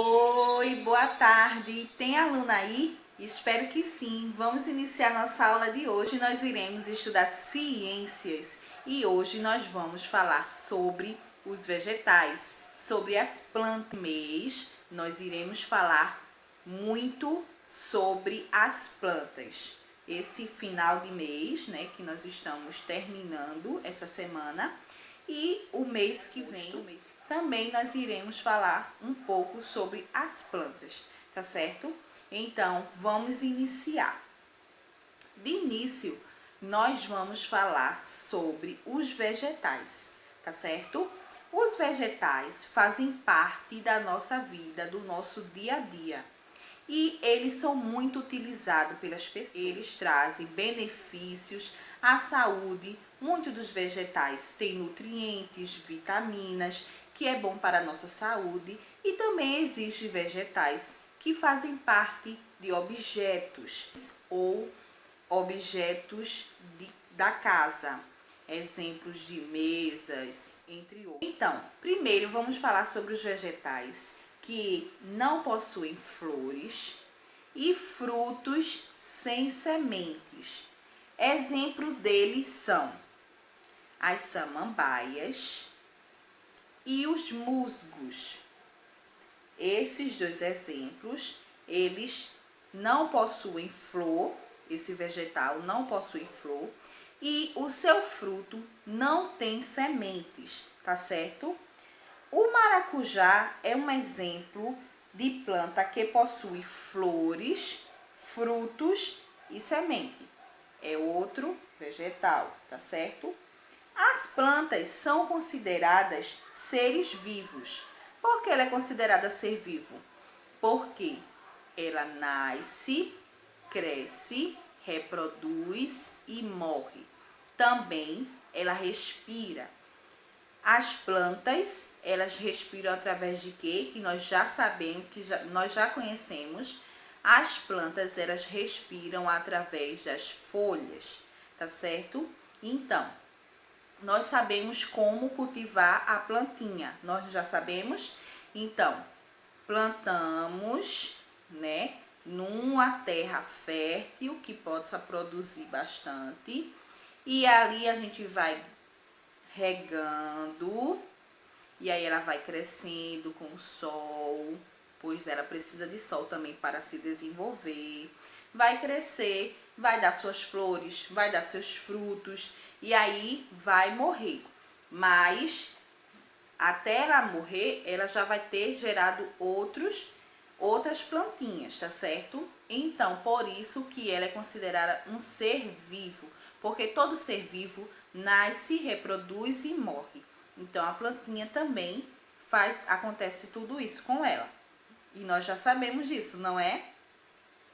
Oi, boa tarde. Tem aluna aí? Espero que sim. Vamos iniciar nossa aula de hoje. Nós iremos estudar ciências e hoje nós vamos falar sobre os vegetais, sobre as plantas. Mês, nós iremos falar muito sobre as plantas. Esse final de mês, né, que nós estamos terminando essa semana, e o mês que vem também nós iremos falar um pouco sobre as plantas, tá certo? Então, vamos iniciar. De início, nós vamos falar sobre os vegetais, tá certo? Os vegetais fazem parte da nossa vida, do nosso dia a dia. E eles são muito utilizados pelas pessoas. Eles trazem benefícios à saúde. Muitos dos vegetais têm nutrientes, vitaminas, que é bom para a nossa saúde. E também existem vegetais que fazem parte de objetos ou objetos da casa. Exemplos de mesas, entre outros. Então, primeiro vamos falar sobre os vegetais que não possuem flores e frutos sem sementes. Exemplo deles são as samambaias e os musgos. Esses dois exemplos, eles não possuem flor, esse vegetal não possui flor e o seu fruto não tem sementes, tá certo? O maracujá é um exemplo de planta que possui flores, frutos e semente. É outro vegetal, tá certo? As plantas são consideradas seres vivos. Por que ela é considerada ser vivo? Porque ela nasce, cresce, reproduz e morre. Também ela respira. As plantas, elas respiram através de quê? Que nós já sabemos, nós já conhecemos. As plantas, elas respiram através das folhas, tá certo? Então, nós sabemos como cultivar a plantinha. Nós já sabemos? Então, plantamos, né, numa terra fértil que possa produzir bastante. E ali a gente vai regando, e aí ela vai crescendo com o sol, pois ela precisa de sol também para se desenvolver. Vai crescer, vai dar suas flores, vai dar seus frutos, e aí vai morrer. Mas até ela morrer, ela já vai ter gerado outras plantinhas, tá certo? Então, por isso que ela é considerada um ser vivo, porque todo ser vivo nasce, reproduz e morre. Então, a plantinha também acontece tudo isso com ela. E nós já sabemos disso, não é?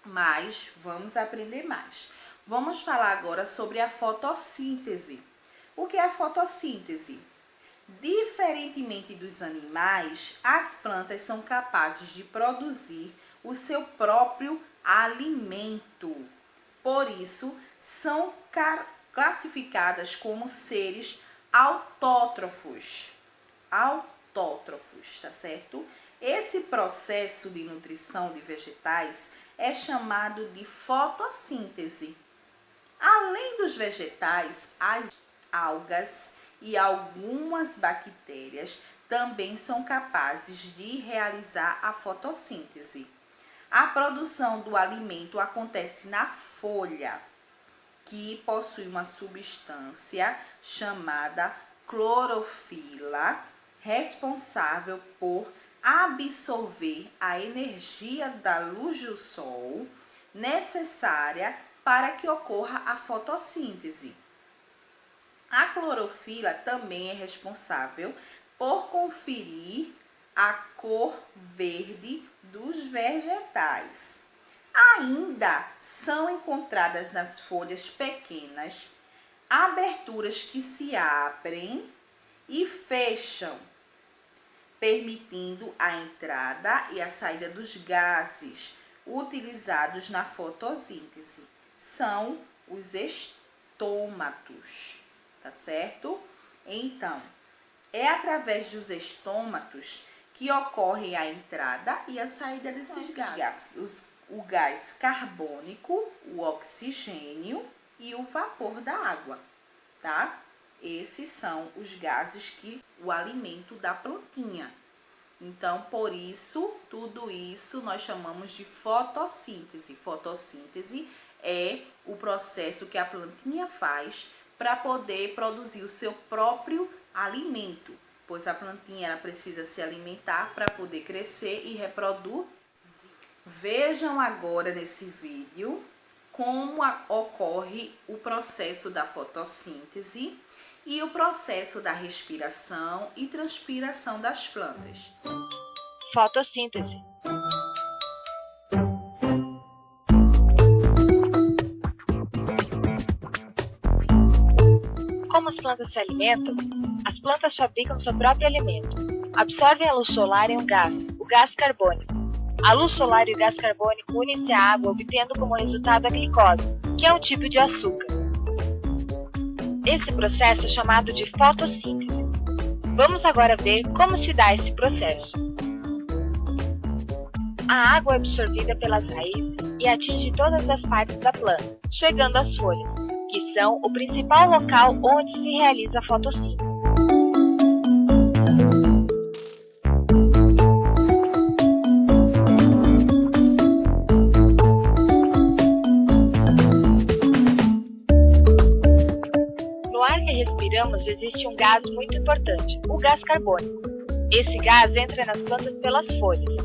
Mas vamos aprender mais. Vamos falar agora sobre a fotossíntese. O que é a fotossíntese? Diferentemente dos animais, as plantas são capazes de produzir o seu próprio alimento. Por isso, são classificadas como seres autótrofos. Autótrofos, tá certo? Esse processo de nutrição de vegetais é chamado de fotossíntese. Além dos vegetais, as algas e algumas bactérias também são capazes de realizar a fotossíntese. A produção do alimento acontece na folha, que possui uma substância chamada clorofila, responsável por absorver a energia da luz do sol necessária para que ocorra a fotossíntese. A clorofila também é responsável por conferir a cor verde dos vegetais. Ainda são encontradas nas folhas pequenas aberturas que se abrem e fecham, permitindo a entrada e a saída dos gases utilizados na fotossíntese. São os estômatos, tá certo? Então, é através dos estômatos que ocorrem a entrada e a saída desses gases. O gás carbônico, o oxigênio e o vapor da água, tá? Esses são os gases que o alimento da plantinha. Então, por isso, tudo isso nós chamamos de fotossíntese. Fotossíntese é o processo que a plantinha faz para poder produzir o seu próprio alimento, pois a plantinha ela precisa se alimentar para poder crescer e reproduzir. Vejam agora nesse vídeo como ocorre o processo da fotossíntese e o processo da respiração e transpiração das plantas. Fotossíntese. Como as plantas se alimentam? As plantas fabricam seu próprio alimento. Absorvem a luz solar em um gás, o gás carbônico. A luz solar e o gás carbônico unem-se à água, obtendo como resultado a glicose, que é um tipo de açúcar. Esse processo é chamado de fotossíntese. Vamos agora ver como se dá esse processo. A água é absorvida pelas raízes e atinge todas as partes da planta, chegando às folhas, que são o principal local onde se realiza a fotossíntese. No ar que respiramos existe um gás muito importante, o gás carbônico. Esse gás entra nas plantas pelas folhas.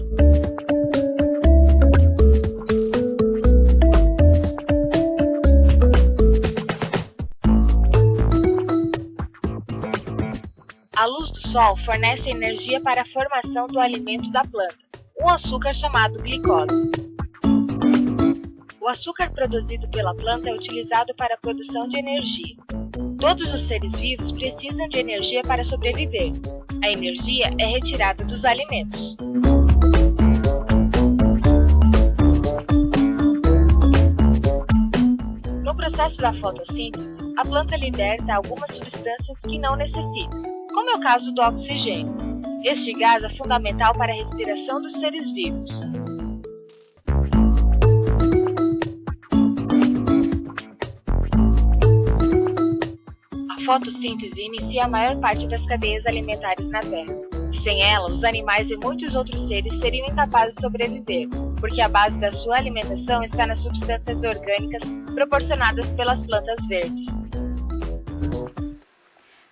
A luz do sol fornece energia para a formação do alimento da planta, um açúcar chamado glicose. O açúcar produzido pela planta é utilizado para a produção de energia. Todos os seres vivos precisam de energia para sobreviver. A energia é retirada dos alimentos. No processo da fotossíntese, a planta liberta algumas substâncias que não necessita, como é o caso do oxigênio. Este gás é fundamental para a respiração dos seres vivos. A fotossíntese inicia a maior parte das cadeias alimentares na Terra. Sem ela, os animais e muitos outros seres seriam incapazes de sobreviver, porque a base da sua alimentação está nas substâncias orgânicas proporcionadas pelas plantas verdes.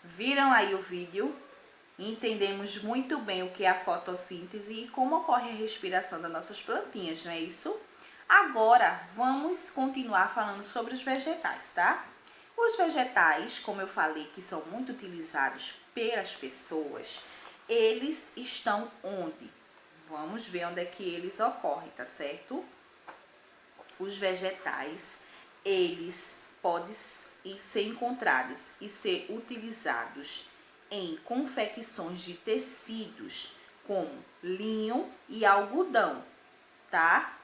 Viram aí o vídeo? Entendemos muito bem o que é a fotossíntese e como ocorre a respiração das nossas plantinhas, não é isso? Agora, vamos continuar falando sobre os vegetais, tá? Os vegetais, como eu falei, que são muito utilizados pelas pessoas, eles estão onde? Vamos ver onde é que eles ocorrem, tá certo? Os vegetais, eles podem ser encontrados e ser utilizados em confecções de tecidos, como linho e algodão, tá?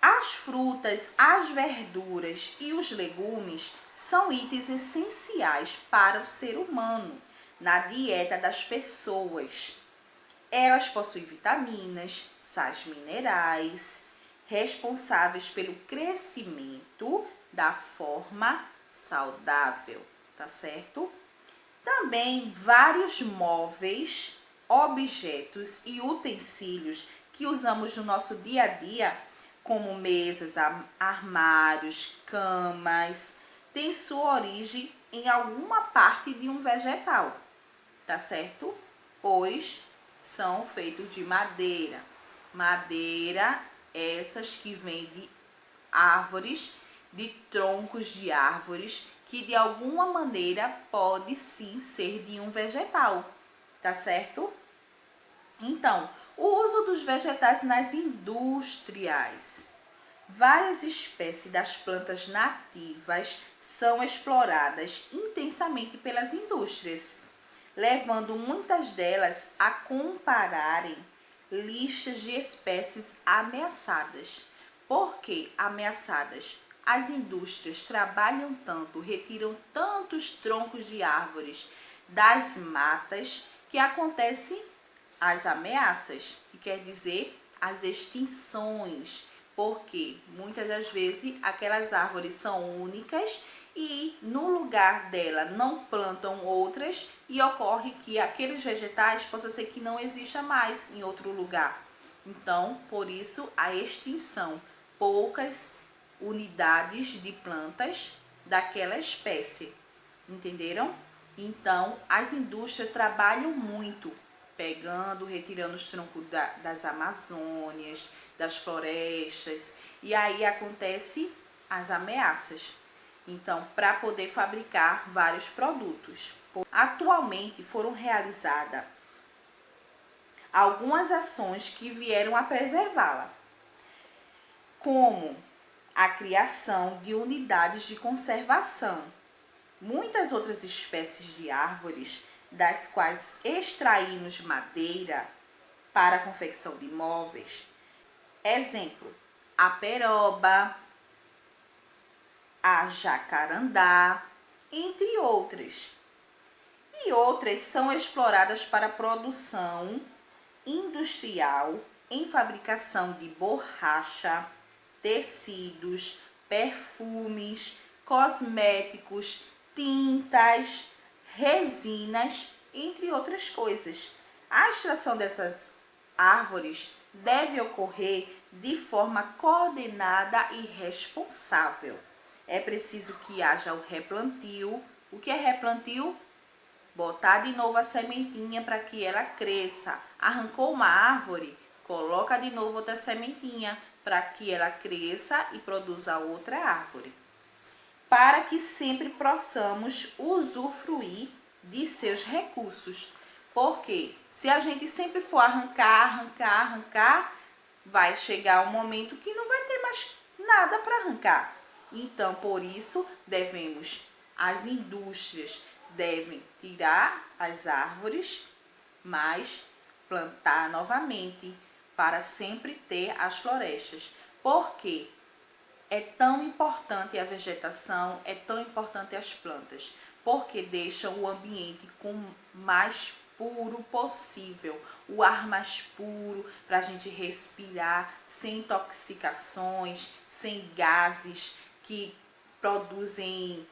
As frutas, as verduras e os legumes são itens essenciais para o ser humano na dieta das pessoas. Elas possuem vitaminas, sais minerais, responsáveis pelo crescimento da forma saudável, tá certo? Também vários móveis, objetos e utensílios que usamos no nosso dia a dia, como mesas, armários, camas, têm sua origem em alguma parte de um vegetal, tá certo? Pois são feitos de madeira. Madeira, essas que vêm de árvores, de troncos de árvores, que de alguma maneira pode sim ser de um vegetal, tá certo? Então, o uso dos vegetais nas indústrias. Várias espécies das plantas nativas são exploradas intensamente pelas indústrias, levando muitas delas a compararem listas de espécies ameaçadas. Por que ameaçadas? As indústrias trabalham tanto, retiram tantos troncos de árvores das matas, que acontece as ameaças, que quer dizer as extinções, porque muitas das vezes aquelas árvores são únicas e no lugar dela não plantam outras e ocorre que aqueles vegetais possa ser que não exista mais em outro lugar. Então, por isso a extinção, poucas unidades de plantas daquela espécie. Entenderam? Então, as indústrias trabalham muito, pegando, retirando os troncos das Amazônias, das florestas, e aí acontece as ameaças. Então, para poder fabricar vários produtos. Atualmente foram realizadas algumas ações que vieram a preservá-la, como a criação de unidades de conservação. Muitas outras espécies de árvores, das quais extraímos madeira para a confecção de móveis, exemplo, a peroba, a jacarandá, entre outras. E outras são exploradas para a produção industrial em fabricação de borracha, tecidos, perfumes, cosméticos, tintas, resinas, entre outras coisas. A extração dessas árvores deve ocorrer de forma coordenada e responsável. É preciso que haja o replantio. O que é replantio? Botar de novo a sementinha para que ela cresça. Arrancou uma árvore, coloca de novo outra sementinha para que ela cresça e produza outra árvore. Para que sempre possamos usufruir de seus recursos. Porque se a gente sempre for arrancar, vai chegar um momento que não vai ter mais nada para arrancar. Então, por isso, as indústrias devem tirar as árvores, mas plantar novamente para sempre ter as florestas. Porque é tão importante a vegetação, é tão importante as plantas, porque deixam o ambiente com mais puro possível, o ar mais puro para a gente respirar, sem intoxicações, sem gases que produzem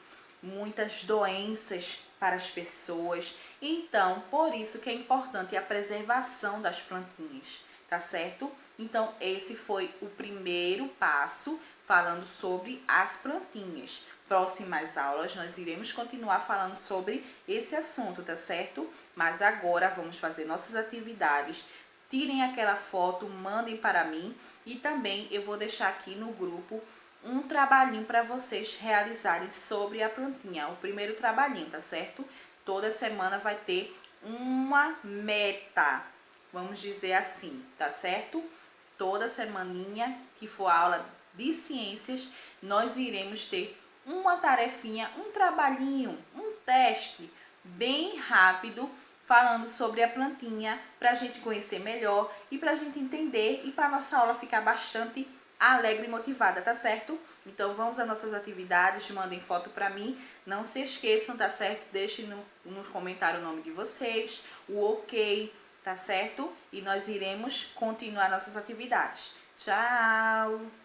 muitas doenças para as pessoas. Então, por isso que é importante a preservação das plantinhas, tá certo? Então, esse foi o primeiro passo falando sobre as plantinhas. Próximas aulas nós iremos continuar falando sobre esse assunto, tá certo? Mas agora vamos fazer nossas atividades. Tirem aquela foto, mandem para mim e também eu vou deixar aqui no grupo um trabalhinho para vocês realizarem sobre a plantinha. O primeiro trabalhinho, tá certo? Toda semana vai ter uma meta, vamos dizer assim, tá certo? Toda semaninha que for aula de ciências, nós iremos ter uma tarefinha, um trabalhinho, um teste bem rápido, falando sobre a plantinha, para a gente conhecer melhor e para a gente entender e para a nossa aula ficar bastante alegre e motivada, tá certo? Então vamos às nossas atividades, mandem foto para mim, não se esqueçam, tá certo? Deixem no comentário o nome de vocês, o ok, tá certo? E nós iremos continuar nossas atividades. Tchau!